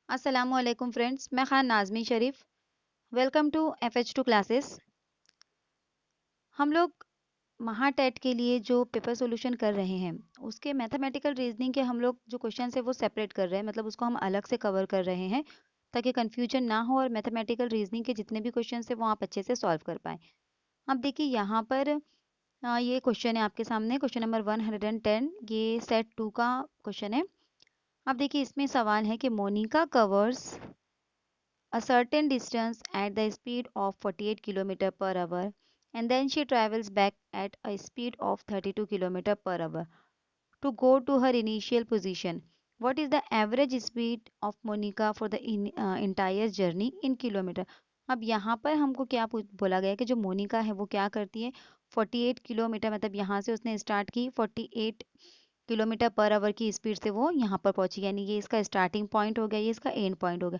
अस्सलामुअलैकुम फ्रेंड्स, मैं Khan Nazmi Sharif. Welcome to FH2 classes. हम लोग महाटेट के लिए जो पेपर सॉल्यूशन कर रहे हैं, उसके मैथमेटिकल रीजनिंग के हम लोग जो क्वेश्चन है वो सेपरेट कर रहे हैं, मतलब उसको हम अलग से कवर कर रहे हैं ताकि कन्फ्यूजन ना हो और मैथमेटिकल रीजनिंग के जितने भी क्वेश्चन है वो आप अच्छे से सॉल्व कर पाएँ। अब देखिए यहाँ पर ये क्वेश्चन है आपके सामने, क्वेश्चन नंबर 110, ये सेट 2 का क्वेश्चन है। अब देखिए इसमें सवाल है कि Monica covers a certain distance at the speed of 48 km per hour, and then she travels back at a speed of 32 km per hour to go to her initial position. What is the average speed of Monica for the entire journey in kilometer? अब यहाँ पर हमको क्या बोला गया है कि जो मोनिका है वो क्या करती है, 48 किलोमीटर, मतलब यहाँ से उसने स्टार्ट की 48 किलोमीटर पर आवर की स्पीड से वो यहाँ पर पहुंची, यानी ये इसका स्टार्टिंग पॉइंट हो गया, ये इसका एंड पॉइंट हो गया।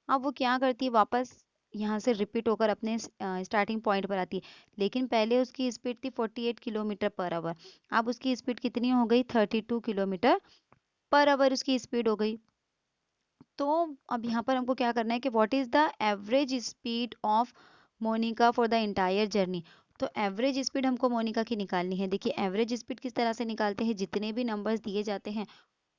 अब वो क्या करती है, वापस यहाँ से रिपीट होकर अपने स्टार्टिंग पॉइंट पर आती है, लेकिन पहले उसकी स्पीड थी 48 किलोमीटर पर आवर। अब उसकी स्पीड कितनी हो गई, 32 किलोमीटर पर आवर उसकी स्पीड हो गई। तो अब यहाँ पर हमको क्या करना है कि what is the average speed of Monica for the entire journey. तो एवरेज स्पीड हमको मोनिका की निकालनी है। देखिए एवरेज स्पीड किस तरह से निकालते हैं, जितने भी नंबर्स दिए जाते हैं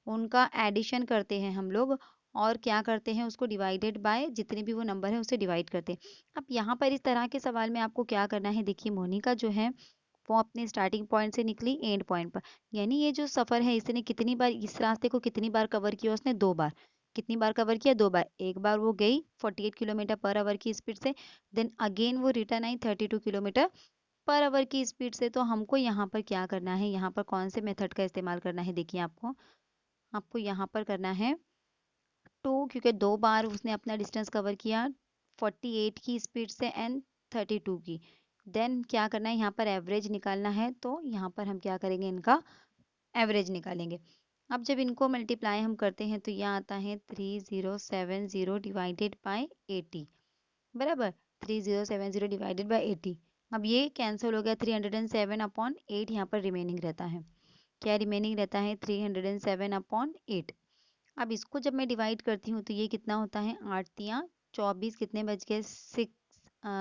उनका एडिशन करते हैं हम लोग, और क्या करते हैं, उसको डिवाइडेड बाय जितने भी वो नंबर है उसे डिवाइड करते हैं। अब यहाँ पर इस तरह के सवाल में आपको क्या करना है, देखिए मोनिका जो है वो अपने स्टार्टिंग पॉइंट से निकली एंड पॉइंट पर, यानी ये जो सफ़र है इसने कितनी बार, इस रास्ते को कितनी बार कवर किया, उसने 2 बार। कितनी बार कवर किया, 2 बार। एक बार वो गई 48 किलोमीटर पर आवर की स्पीड से, देन अगेन वो रिटर्न आई 32 किलोमीटर पर आवर की स्पीड से। तो हमको यहाँ पर क्या करना है, यहाँ पर कौन से मेथड का इस्तेमाल करना है, देखिए आपको आपको यहाँ पर करना है 2, क्योंकि 2 बार उसने अपना डिस्टेंस कवर किया 48 की स्पीड से एंड 32 की। देन क्या करना है, यहाँ पर एवरेज निकालना है, तो यहाँ पर हम क्या करेंगे, इनका एवरेज निकालेंगे। अब जब इनको मल्टीप्लाई हम करते हैं तो यह आता है 3070 डिवाइडेड बाय 80, बराबर। 3070 डिवाइडेड बाय 80। अब ये कैंसिल हो गया, 307/8 यहाँ पर रिमेनिंग रहता है। क्या रिमेनिंग रहता है, 307/8। अब इसको जब मैं डिवाइड करती हूँ तो ये कितना होता है, 8 तियाँ 24, कितने बच गए, 6,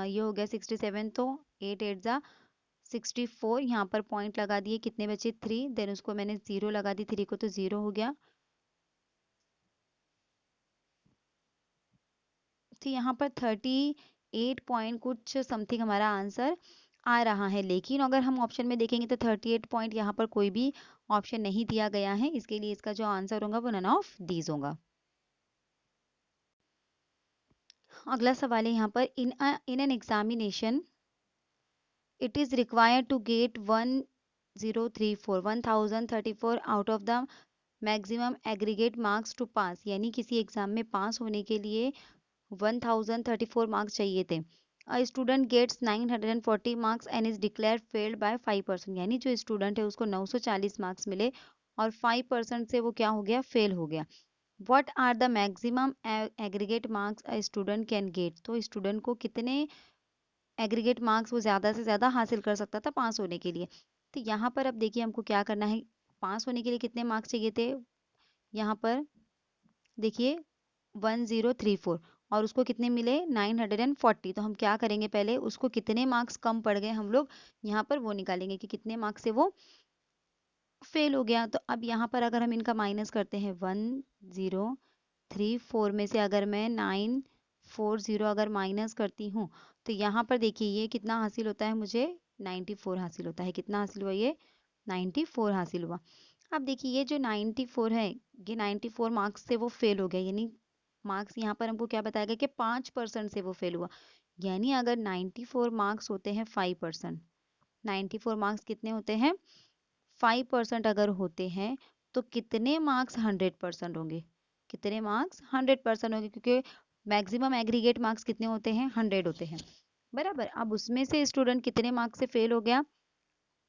ये हो गया 67, तो 8 8 जा 64। यहाँ पर पॉइंट लगा दिए, कितने बचे, 3, देन उसको मैंने 0 लगा दी, 3 को तो 0 हो गया। तो यहाँ पर 38 पॉइंट कुछ समथिंग हमारा आंसर आ रहा है, लेकिन अगर हम ऑप्शन में देखेंगे तो 38 पॉइंट यहाँ पर कोई भी ऑप्शन नहीं दिया गया है, इसके लिए इसका जो आंसर होगा वो नन ऑफ दीज होगा। अगला सवाल है यहाँ पर, in an examination it is required to get 1034 out of the maximum aggregate marks to pass, यानी किसी एग्जाम में पास होने के लिए 1034 मार्क्स चाहिए थे। A student gets 940 marks and is declare failed by 5%, यानी जो स्टूडेंट है उसको 940 मार्क्स मिले और 5% से वो क्या हो गया, फेल हो गया। What are the maximum aggregate marks a student can get, तो स्टूडेंट को कितने एग्रीगेट मार्क्स वो ज़्यादा से ज़्यादा हासिल कर सकता था पास होने के लिए। तो यहाँ पर अब देखिए हमको क्या करना है, पास होने के लिए कितने मार्क्स चाहिए थे, यहाँ पर देखिए 1034, और उसको कितने मिले, 940। तो हम क्या करेंगे, पहले उसको कितने मार्क्स कम पड़ गए हम लोग यहाँ पर वो निकालेंगे कि कितने मार्क्स से वो फेल हो गया। तो अब यहाँ पर अगर हम इनका माइनस करते हैं, 1034 में से अगर मैं 940 अगर माइनस करती हूँ तो यहाँ पर देखिए ये कितना हासिल होता है, मुझे 94 हासिल होता है। कितना हासिल हुआ, ये 94 हासिल हुआ। अब देखिए ये जो 94 है, ये 94 मार्क्स से वो फेल हो गया, यानी मार्क्स यहाँ पर हमको क्या बताया गया कि 5% से वो फेल हुआ। यानी अगर 94 मार्क्स होते हैं 5%, 94 मार्क्स कितने होते हैं, 5% अगर होते हैं तो कितने मार्क्स 100% होंगे, कितने मार्क्स 100% होंगे, क्योंकि मैक्सिमम एग्रीगेट मार्क्स कितने होते हैं, 100 होते हैं, बराबर। अब उसमें से स्टूडेंट कितने मार्क्स से फेल हो गया,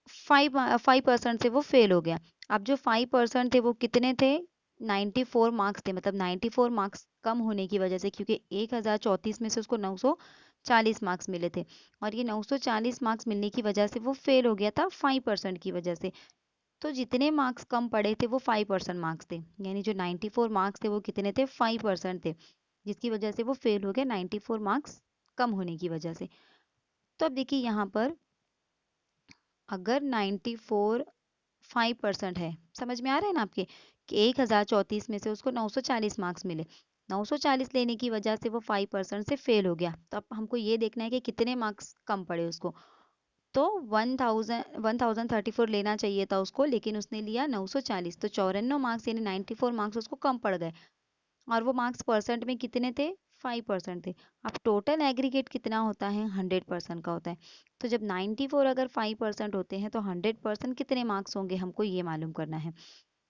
5% से वो फेल हो गया। अब जो 5% थे वो कितने थे, 94 मार्क्स थे, मतलब 94 मार्क्स कम होने की वजह से, क्योंकि 1034 में से उसको 940 मार्क्स मिले थे और ये 940 मार्क्स मिलने की वजह से वो फेल हो गया था 5% की वजह से। तो जितने मार्क्स कम पड़े थे वो 5% मार्क्स थे, यानी जो 94 मार्क्स थे वो कितने थे, 5% थे, जिसकी वजह से वो फेल हो गया 94 मार्क्स कम होने की वजह से। तो अब देखिए यहाँ पर अगर 94 5% है, समझ में आ रहा है ना आपके, कि 1034 में से उसको 940 मार्क्स मिले, 940 लेने की वजह से वो 5% से फेल हो गया। तो अब हमको ये देखना है कि कितने मार्क्स कम पड़े उसको। तो 1034 लेना चाहिए था उसको, लेकिन उसने लिया 940, तो 94 मार्क्स यानी 94 मार्क्स उसको कम पड़ गए। और वो मार्क्स परसेंट में कितने थे, 5% थे। अब टोटल एग्रीगेट कितना होता है, 100% का होता है। तो जब 94 अगर 5% होते हैं तो 100% कितने मार्क्स होंगे, हमको ये मालूम करना है।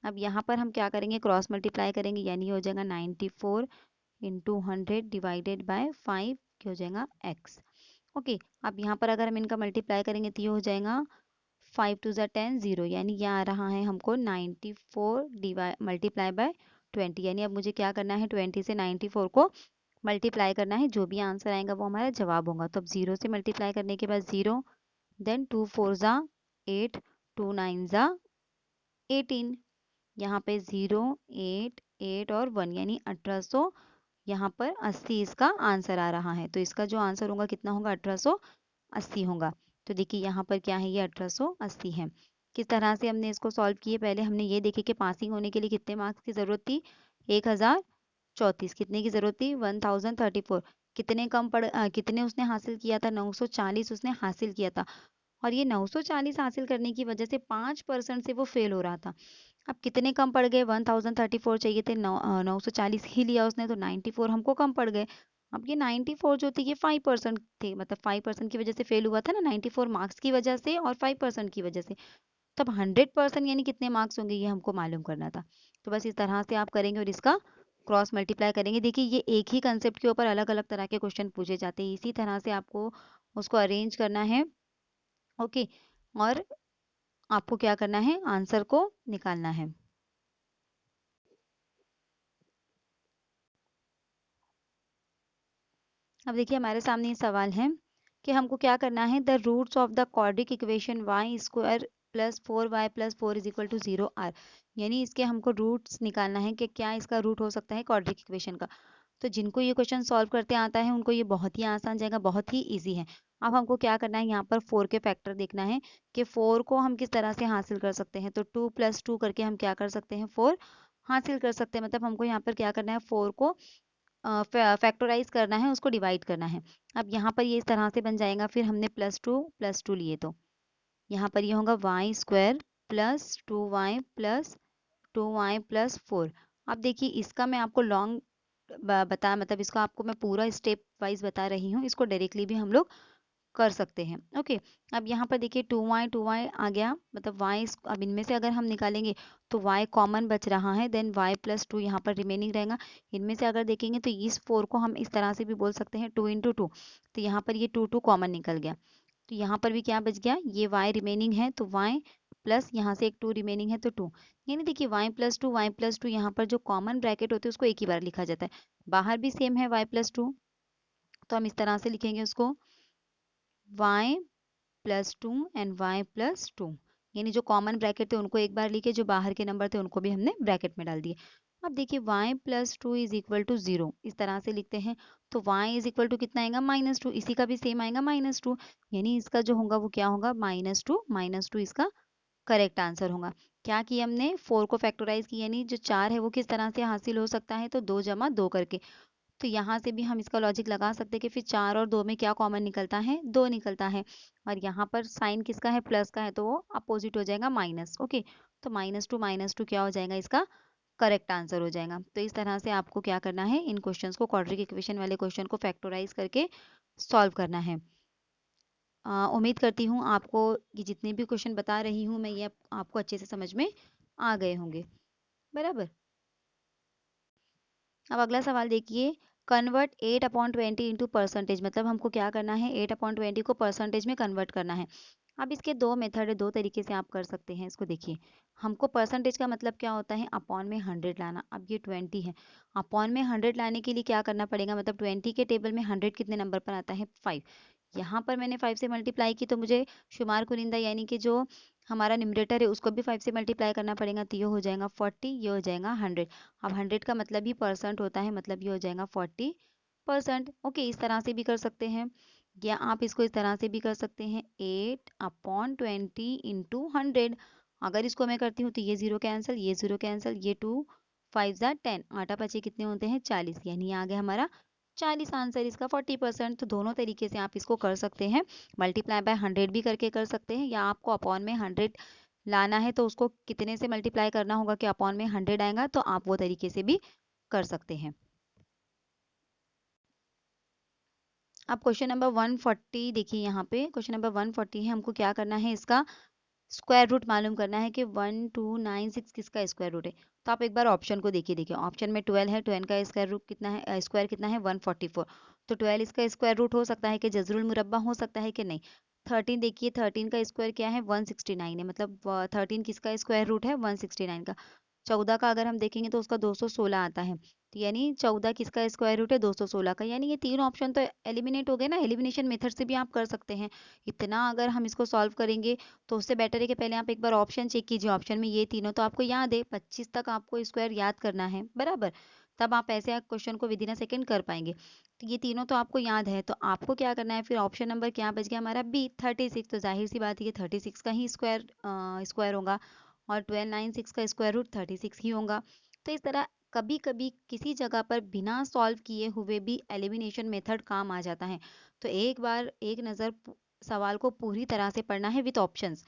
अब यहाँ पर हम क्या करेंगे, क्रॉस मल्टीप्लाई करेंगे, यानी हो जाएगा 94 इंटू 100 डिवाइडेड बाय 5, हो जाएगा x। ओके, अब यहाँ पर अगर हम इनका मल्टीप्लाई करेंगे तो ये हो जाएगा 5 टू ज़ा 10 0, यानी ये आ रहा है हमको 94 डिवाइड मल्टीप्लाई बाय 20, यानी अब मुझे क्या करना है, 20 से 94 को मल्टीप्लाई करना है, जो भी आंसर आएगा वो हमारा जवाब होगा। तो अब 0 से मल्टीप्लाई करने के बाद 0, देन 2 4 ज़ा 8, 2 9 ज़ा 18, यहाँ पे 0 8 8 और 1 यानी 1800, यहाँ पर 80 इसका आंसर आ रहा है। तो इसका जो आंसर होगा कितना होगा, 1880 होगा। तो देखिए यहाँ पर क्या है, ये 1880 है। किस तरह से हमने इसको सॉल्व किए, पहले हमने ये देखे कि पासिंग होने के लिए कितने मार्क्स की ज़रूरत थी, 1034, कितने की ज़रूरत थी, 1034, कितने कितने उसने हासिल किया था, 940 उसने हासिल किया था। और ये 940 हासिल करने की वजह से 5% से वो फेल हो रहा था। अब कितने कम पड़ गए, 1034 चाहिए थे, 940 ही लिया उसने, तो 94 हमको कम पड़ गए। अब ये 94 जो थी ये 5% थे, मतलब 5% की वजह से फेल हुआ था ना, 94 मार्क्स की वजह से और 5% की वजह से। तब 100% यानी कितने मार्क्स होंगे, ये हमको मालूम करना था। तो बस इस तरह से आप करेंगे और इसका क्रॉस मल्टीप्लाई करेंगे। देखिए ये एक ही कंसेप्ट के ऊपर अलग अलग तरह के क्वेश्चन पूछे जाते हैं, इसी तरह से आपको उसको अरेंज करना है। ओके, और आपको क्या करना है, आंसर को निकालना है। अब देखिए हमारे सामने ये सवाल है कि हमको क्या करना है, the roots of the quadric equation y square plus 4y plus 4 is equal to 0 are, यानी इसके हमको रूट्स निकालना है कि क्या इसका रूट हो सकता है क्वाड्रिक इक्वेशन का। तो जिनको ये क्वेश्चन सॉल्व करते आता है उनको ये बहुत ही आसान जाएगा, बहुत ही ईजी है। अब हमको क्या करना है, यहाँ पर 4 के फैक्टर देखना है कि 4 को हम किस तरह से हासिल कर सकते हैं। तो 2 + 2 करके हम क्या कर सकते हैं, 4 हासिल कर सकते हैं। मतलब हमको यहाँ पर क्या करना है, 4 को फैक्टराइज करना है, उसको डिवाइड करना है। अब यहाँ पर ये इस तरह से बन जाएगा, फिर हमने +2 लिए, तो यहाँ पर ये होगा y square plus 2y plus 2y plus 4। अब देखिए इसका मैं आपको लॉन्ग बता मतलब इसका आपको मैं पूरा स्टेप वाइज बता रही हूँ, इसको डायरेक्टली भी हम लोग कर सकते हैं। ओके, अब यहाँ पर देखिए 2y आ गया, मतलब y, अब इनमें से अगर हम निकालेंगे तो y कॉमन बच रहा है, देन y प्लस 2 यहाँ पर रिमेनिंग रहेगा। इनमें से अगर देखेंगे तो इस 4 को हम इस तरह से भी बोल सकते हैं 2 इंटू 2, तो यहाँ पर ये 2 कॉमन निकल गया। तो यहाँ पर भी क्या बच गया, ये y रिमेनिंग है, तो y प्लस यहाँ से एक 2 रिमेनिंग है, तो 2, यानी देखिए y प्लस 2 यहाँ पर जो कॉमन ब्रैकेट होते हैं उसको एक ही बार लिखा जाता है, बाहर भी सेम है y प्लस 2, तो हम इस तरह से लिखेंगे उसको y plus 2 and y plus 2, यानी जो कॉमन ब्रैकेट थे उनको एक बार लिखे, जो बाहर के नंबर थे उनको भी हमने ब्रैकेट में डाल दिए। अब देखिए y plus 2 is equal to 0, इस तरह से लिखते हैं। तो y इज इक्वल टू कितना आएगा, -2, इसी का भी सेम आएगा -2, यानी इसका जो होगा वो क्या होगा, -2 इसका करेक्ट आंसर होगा। क्या किया हमने, 4 को फैक्टराइज किया, यानी जो 4 है वो किस तरह से हासिल हो सकता है, तो 2 जमा 2 करके। तो यहाँ से भी हम इसका लॉजिक लगा सकते हैं कि फिर 4 और 2 में क्या कॉमन निकलता है, 2 निकलता है। और यहाँ पर साइन किसका है, प्लस का है, तो वो अपोजिट हो जाएगा माइनस। ओके, तो -2 क्या हो जाएगा, इसका करेक्ट आंसर हो जाएगा। तो इस तरह से आपको क्या करना है, इन क्वेश्चंस को, क्वाड्रिक इक्वेशन वाले क्वेश्चन को फैक्टराइज करके सॉल्व करना है। उम्मीद करती हूँ आपको ये जितने भी क्वेश्चन बता रही हूँ मैं, ये आपको अच्छे से समझ में आ गए होंगे, बराबर। अब अगला सवाल देखिए, कन्वर्ट 8/20 इंटू परसेंटेज, मतलब हमको क्या करना है, 8/20 को परसेंटेज में कन्वर्ट करना है। अब इसके दो मेथड है, दो तरीके से आप कर सकते हैं इसको। देखिए हमको परसेंटेज का मतलब क्या होता है, अपॉन में 100 लाना। अब ये 20 है, अपॉन में 100 लाने के लिए क्या करना पड़ेगा, मतलब 20 के टेबल में 100 कितने नंबर पर आता है, 5, यहाँ पर मैंने 5 से मल्टीप्लाई की तो मुझे शुमार कुनिंदा यानी कि जो हमारा न्यूमरेटर है उसको भी 5 से मल्टीप्लाई करना पड़ेगा, तो ये हो जाएगा 40, ये हो जाएगा 100। अब 100 का मतलब ही परसेंट होता है, मतलब ये हो जाएगा 40%। ओके, इस तरह से भी कर सकते हैं, या आप इसको इस तरह से भी कर सकते हैं, 8/20 इंटू 100। अगर इसको मैं करती हूँ तो ये जीरो कैंसिल, ये जीरो कैंसिल, ये 2 5 ज़ा 10, आटा पचे कितने होते हैं 40, यानी आ गया हमारा 40 आंसर इसका 40%। तो दोनों तरीके से आप इसको कर सकते हैं, मल्टीप्लाई बाय 100 भी करके कर सकते हैं, या आपको अपॉन में 100 लाना है तो उसको कितने से मल्टीप्लाई करना होगा कि अपॉन में 100 आएगा, तो आप वो तरीके से भी कर सकते हैं। अब क्वेश्चन नंबर 140 देखिए, यहाँ पे क्वेश्चन नंबर 140 है, हमको क्या करना है, इसका स्क्वायर रूट मालूम करना है कि 1296 किसका स्क्वायर रूट है। तो आप एक बार ऑप्शन को देखिए ऑप्शन में 12 है, 12 का स्क्वायर रूट कितना है, स्क्वायर कितना है 144। तो 12 इसका स्क्वायर रूट हो सकता है कि जजरुल मुरब्बा हो सकता है कि नहीं। 13 देखिए, 13 का स्क्वायर क्या है 169 है, मतलब 13 किसका स्क्वायर रूट है 169 का। 14 का अगर हम देखेंगे तो उसका 216 आता है, तो यानी 14 किसका स्क्वायर रूट है 216 का। यानी ये तीन ऑप्शन तो एलिमिनेट हो गए ना, एलिमिनेशन मेथड से भी आप कर सकते हैं। इतना अगर हम इसको सॉल्व करेंगे तो उससे बेटर है कि पहले आप एक बार ऑप्शन चेक कीजिए, ऑप्शन में ये तीनों तो आपको याद है, 25 तक आपको स्क्वायर याद करना है बराबर, तब आप ऐसे क्वेश्चन को विद इन अ सेकेंड कर पाएंगे। तो ये तीनों तो आपको याद है, तो आपको क्या करना है फिर, ऑप्शन नंबर क्या बच गया हमारा बी 36। तो जाहिर सी बात है कि 36 का ही स्क्वायर होगा, और 1296 का स्क्वायर रूट 36 ही होगा। तो इस तरह कभी कभी किसी जगह पर बिना सॉल्व किए हुए भी एलिमिनेशन मेथड काम आ जाता है। तो एक बार एक नज़र सवाल को पूरी तरह से पढ़ना है विद ऑप्शंस,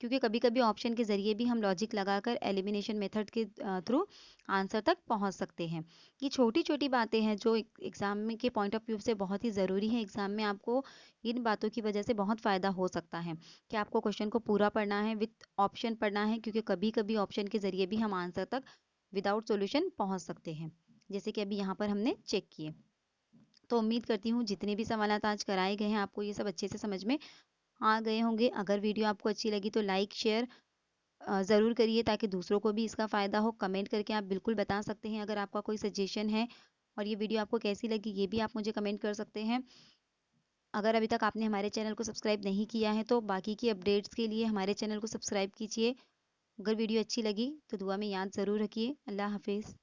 क्योंकि कभी कभी ऑप्शन के जरिए भी हम लॉजिक लगाकर एलिमिनेशन मेथड के थ्रू आंसर तक पहुंच सकते हैं। ये छोटी छोटी बातें हैं जो एग्जाम में के पॉइंट ऑफ व्यू से बहुत ही ज़रूरी है। एग्जाम में आपको इन बातों की वजह से बहुत फ़ायदा हो सकता है कि आपको क्वेश्चन को पूरा पढ़ना है, विथ ऑप्शन पढ़ना है, क्योंकि कभी कभी ऑप्शन के जरिए भी हम आंसर तक विदाउट सॉल्यूशन पहुंच सकते हैं, जैसे कि अभी यहाँ पर हमने चेक किए। तो उम्मीद करती हूँ जितने भी सवाल आज कराए गए हैं आपको ये सब अच्छे से समझ में आ गए होंगे। अगर वीडियो आपको अच्छी लगी तो लाइक शेयर ज़रूर करिए, ताकि दूसरों को भी इसका फ़ायदा हो। कमेंट करके आप बिल्कुल बता सकते हैं अगर आपका कोई सजेशन है, और ये वीडियो आपको कैसी लगी ये भी आप मुझे कमेंट कर सकते हैं। अगर अभी तक आपने हमारे चैनल को सब्सक्राइब नहीं किया है तो बाकी की अपडेट्स के लिए हमारे चैनल को सब्सक्राइब कीजिए। अगर वीडियो अच्छी लगी तो दुआ में याद ज़रूर रखिए। अल्लाह हाफिज़।